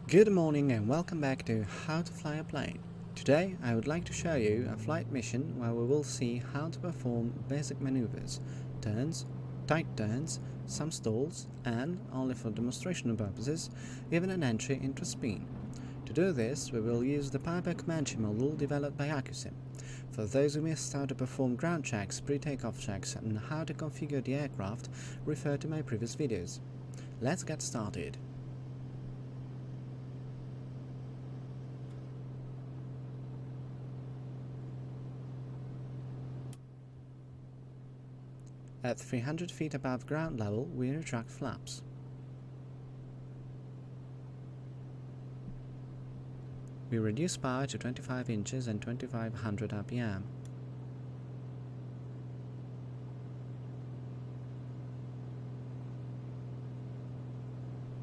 Good morning and welcome back to How to Fly a Plane. Today I would like to show you a flight mission where we will see how to perform basic maneuvers, turns, tight turns, some stalls and, only for demonstration purposes, even an entry into spin. To do this, we will use the Piper Comanche model developed by Acusim. For those who missed how to perform ground checks, pre-takeoff checks and how to configure the aircraft, refer to my previous videos. Let's get started. At 300 feet above ground level, we retract flaps. We reduce power to 25 inches and 2500 RPM.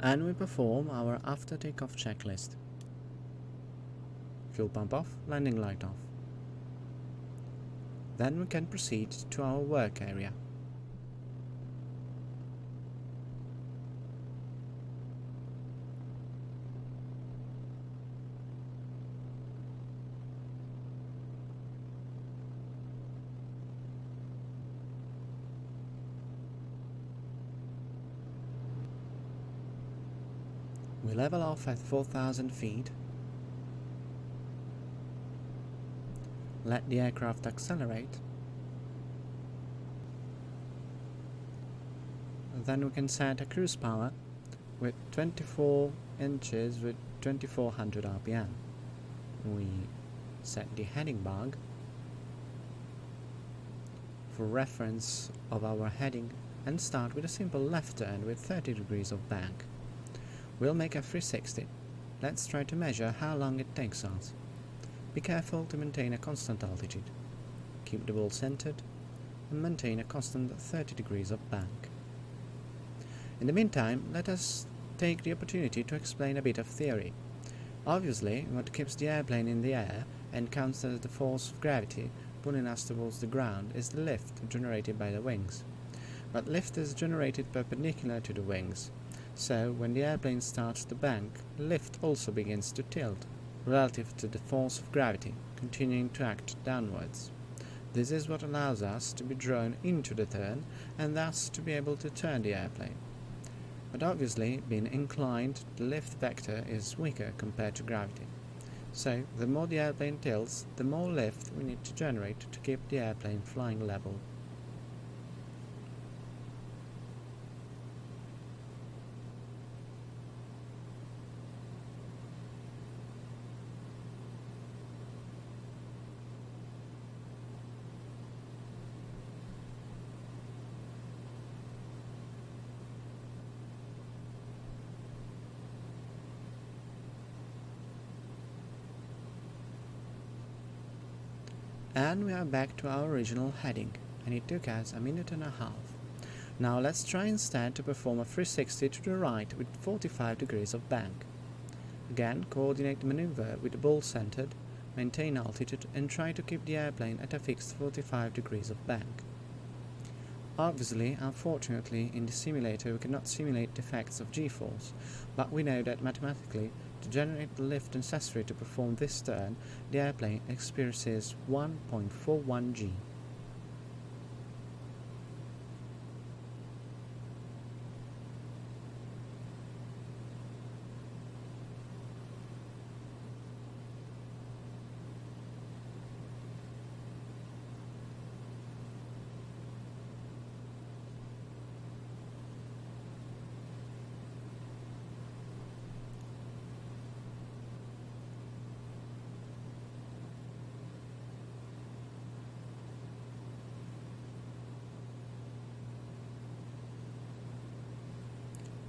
And we perform our after takeoff checklist. Fuel pump off, landing light off. Then we can proceed to our work area. We level off at 4,000 feet, let the aircraft accelerate, then we can set a cruise power with 24 inches with 2400 RPM. We set the heading bug for reference of our heading and start with a simple left turn with 30 degrees of bank. We'll make a 360. Let's try to measure how long it takes us. Be careful to maintain a constant altitude. Keep the ball centered and maintain a constant 30 degrees of bank. In the meantime, let us take the opportunity to explain a bit of theory. Obviously, what keeps the airplane in the air and counters the force of gravity pulling us towards the ground is the lift generated by the wings. But lift is generated perpendicular to the wings. So, when the airplane starts to bank, lift also begins to tilt, relative to the force of gravity, continuing to act downwards. This is what allows us to be drawn into the turn, and thus to be able to turn the airplane. But obviously, being inclined, the lift vector is weaker compared to gravity. So, the more the airplane tilts, the more lift we need to generate to keep the airplane flying level. And we are back to our original heading, and it took us a minute and a half. Now let's try instead to perform a 360 to the right with 45 degrees of bank. Again, coordinate the maneuver with the ball centered, maintain altitude and try to keep the airplane at a fixed 45 degrees of bank. Obviously, unfortunately, in the simulator we cannot simulate the effects of g-force, but we know that mathematically, to generate the lift necessary to perform this turn, the airplane experiences 1.41 g.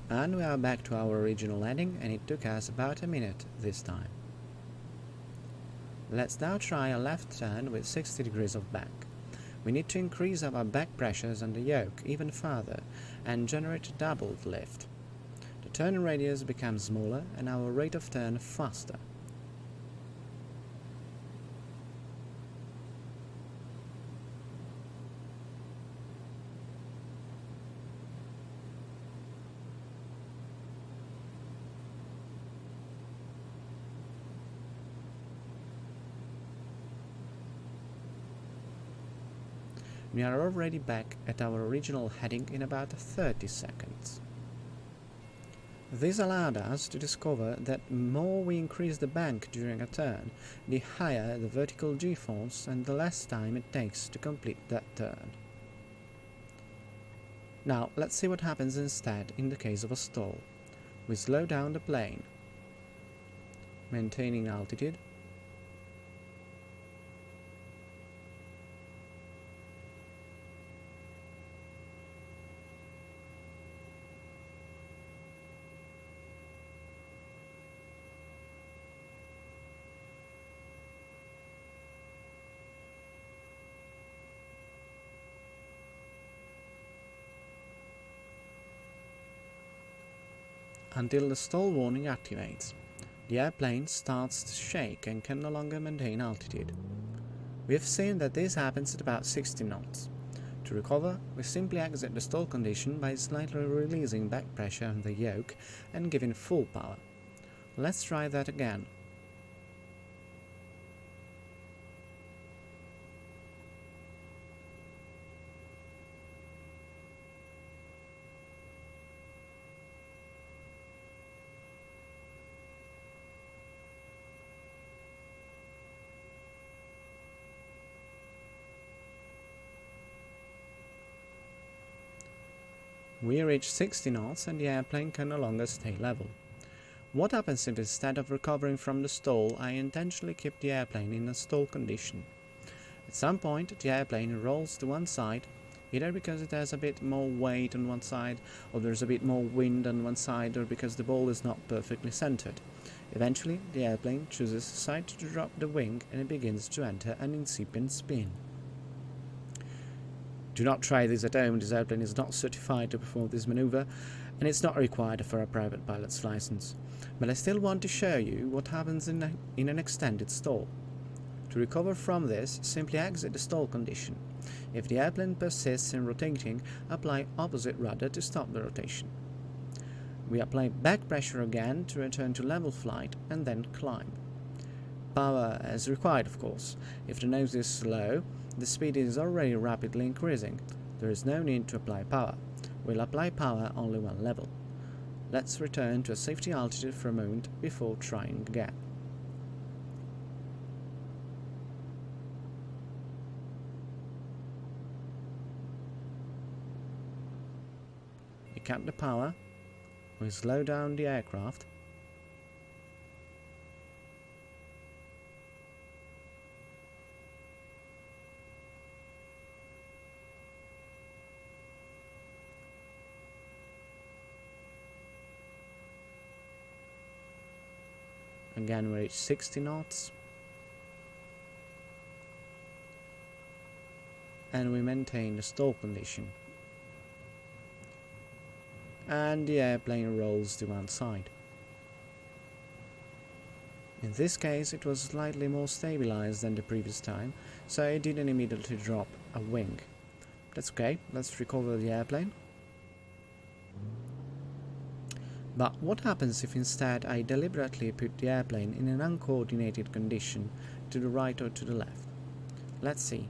And we are back to our original landing, and it took us about a minute this time. Let's now try a left turn with 60 degrees of bank. We need to increase our back pressures on the yoke even further and generate a doubled lift. The turn radius becomes smaller and our rate of turn faster. We are already back at our original heading in about 30 seconds. This allowed us to discover that the more we increase the bank during a turn, the higher the vertical g-force and the less time it takes to complete that turn. Now let's see what happens instead in the case of a stall. We slow down the plane, maintaining altitude, until the stall warning activates. The airplane starts to shake and can no longer maintain altitude. We have seen that this happens at about 60 knots. To recover, we simply exit the stall condition by slightly releasing back pressure on the yoke and giving full power. Let's try that again. We reach 60 knots and the airplane can no longer stay level. What happens if instead of recovering from the stall, I intentionally keep the airplane in a stall condition? At some point, the airplane rolls to one side, either because it has a bit more weight on one side, or there's a bit more wind on one side, or because the ball is not perfectly centered. Eventually, the airplane chooses a side to drop the wing and it begins to enter an incipient spin. Do not try this at home. This airplane is not certified to perform this maneuver, and it's not required for a private pilot's license. But I still want to show you what happens in an extended stall. To recover from this, simply exit the stall condition. If the airplane persists in rotating, apply opposite rudder to stop the rotation. We apply back pressure again to return to level flight and then climb. Power as required, of course. If the nose is slow, the speed is already rapidly increasing. There is no need to apply power. We'll apply power only when level. Let's return to a safety altitude for a moment before trying again. We cap the power. We slow down the aircraft. Again we reach 60 knots and we maintain the stall condition, and the airplane rolls to one side. In this case it was slightly more stabilized than the previous time, so it didn't immediately drop a wing. That's okay, let's recover the airplane. But what happens if instead I deliberately put the airplane in an uncoordinated condition to the right or to the left? Let's see.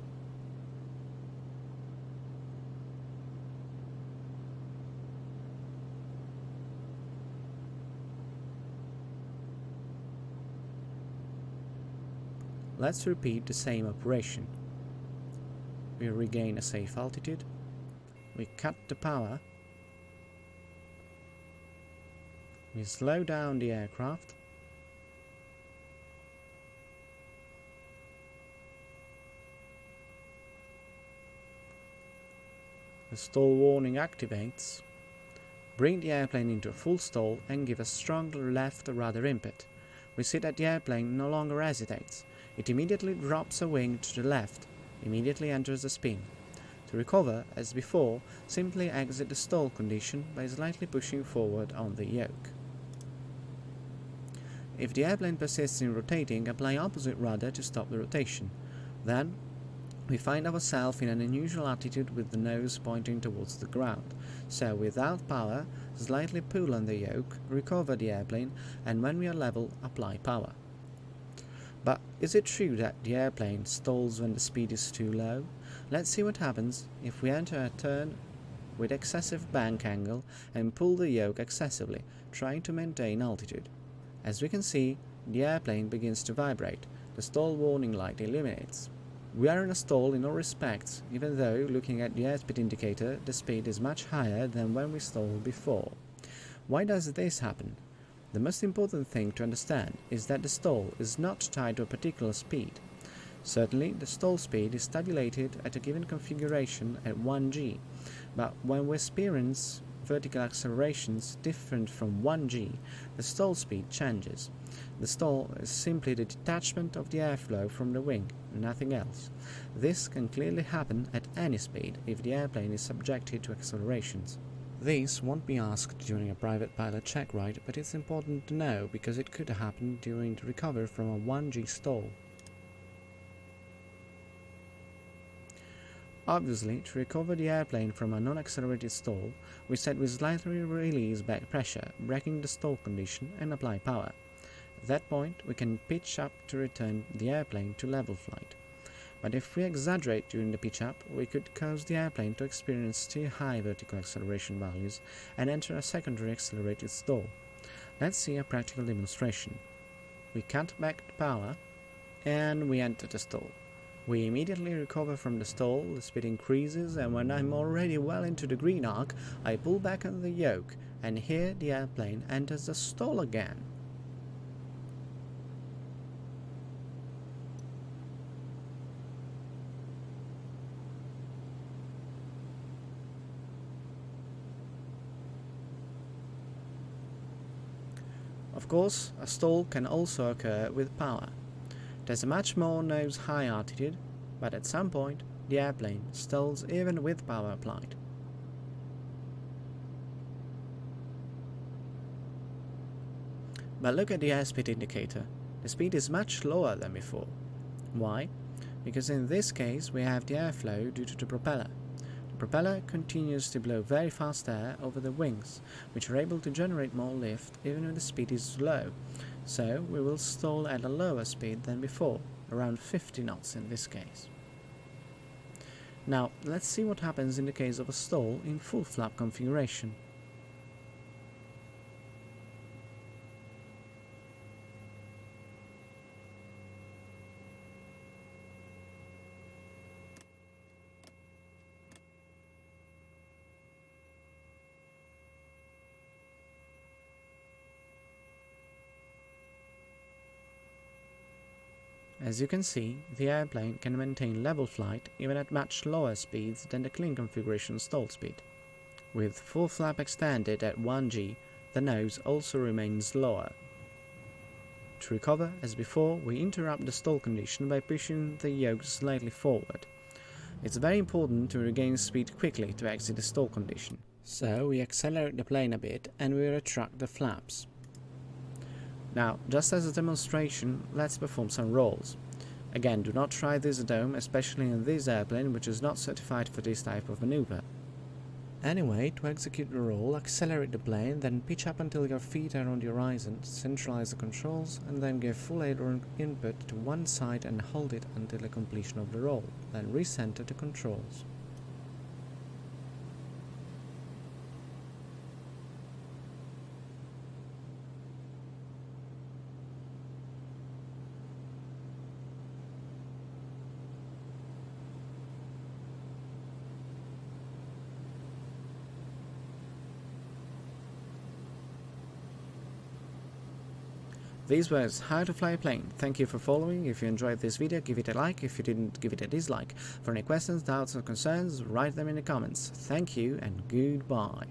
Let's repeat the same operation. We regain a safe altitude, we cut the power, we slow down the aircraft, the stall warning activates, bring the airplane into a full stall and give a strong left rudder input. We see that the airplane no longer hesitates. It immediately drops a wing to the left, immediately enters the spin. To recover, as before, simply exit the stall condition by slightly pushing forward on the yoke. If the airplane persists in rotating, apply opposite rudder to stop the rotation. Then, we find ourselves in an unusual attitude with the nose pointing towards the ground, so without power, slightly pull on the yoke, recover the airplane, and when we are level, apply power. But is it true that the airplane stalls when the speed is too low? Let's see what happens if we enter a turn with excessive bank angle and pull the yoke excessively, trying to maintain altitude. As we can see, the airplane begins to vibrate. The stall warning light illuminates. We are in a stall in all respects, even though, looking at the airspeed indicator, the speed is much higher than when we stalled before. Why does this happen? The most important thing to understand is that the stall is not tied to a particular speed. Certainly, the stall speed is tabulated at a given configuration at 1g, but when we experience vertical accelerations different from 1g, the stall speed changes. The stall is simply the detachment of the airflow from the wing, nothing else. This can clearly happen at any speed if the airplane is subjected to accelerations. This won't be asked during a private pilot check ride, but it's important to know because it could happen during the recovery from a 1g stall. Obviously, to recover the airplane from a non-accelerated stall, we set with slightly release back pressure, breaking the stall condition, and apply power. At that point, we can pitch up to return the airplane to level flight. But if we exaggerate during the pitch up, we could cause the airplane to experience too high vertical acceleration values and enter a secondary accelerated stall. Let's see a practical demonstration. We cut back the power, and we enter the stall. We immediately recover from the stall, the speed increases, and when I'm already well into the green arc, I pull back on the yoke, and here the airplane enters the stall again. Of course, a stall can also occur with power. There's a much more nose high altitude, but at some point the airplane stalls even with power applied. But look at the airspeed indicator. The speed is much lower than before. Why? Because in this case we have the airflow due to the propeller. The propeller continues to blow very fast air over the wings, which are able to generate more lift even when the speed is low. So we will stall at a lower speed than before, around 50 knots in this case. Now let's see what happens in the case of a stall in full flap configuration. As you can see, the airplane can maintain level flight even at much lower speeds than the clean configuration stall speed. With full flap extended at 1g, the nose also remains lower. To recover, as before, we interrupt the stall condition by pushing the yoke slightly forward. It's very important to regain speed quickly to exit the stall condition. So we accelerate the plane a bit and we retract the flaps. Now, just as a demonstration, let's perform some rolls. Again, do not try this at home, especially in this airplane which is not certified for this type of maneuver. Anyway, to execute the roll, accelerate the plane, then pitch up until your feet are on the horizon, centralize the controls, and then give full aileron input to one side and hold it until the completion of the roll, then recenter the controls. This was How to Fly a Plane. Thank you for following. If you enjoyed this video, give it a like. If you didn't, give it a dislike. For any questions, doubts or concerns, write them in the comments. Thank you and goodbye.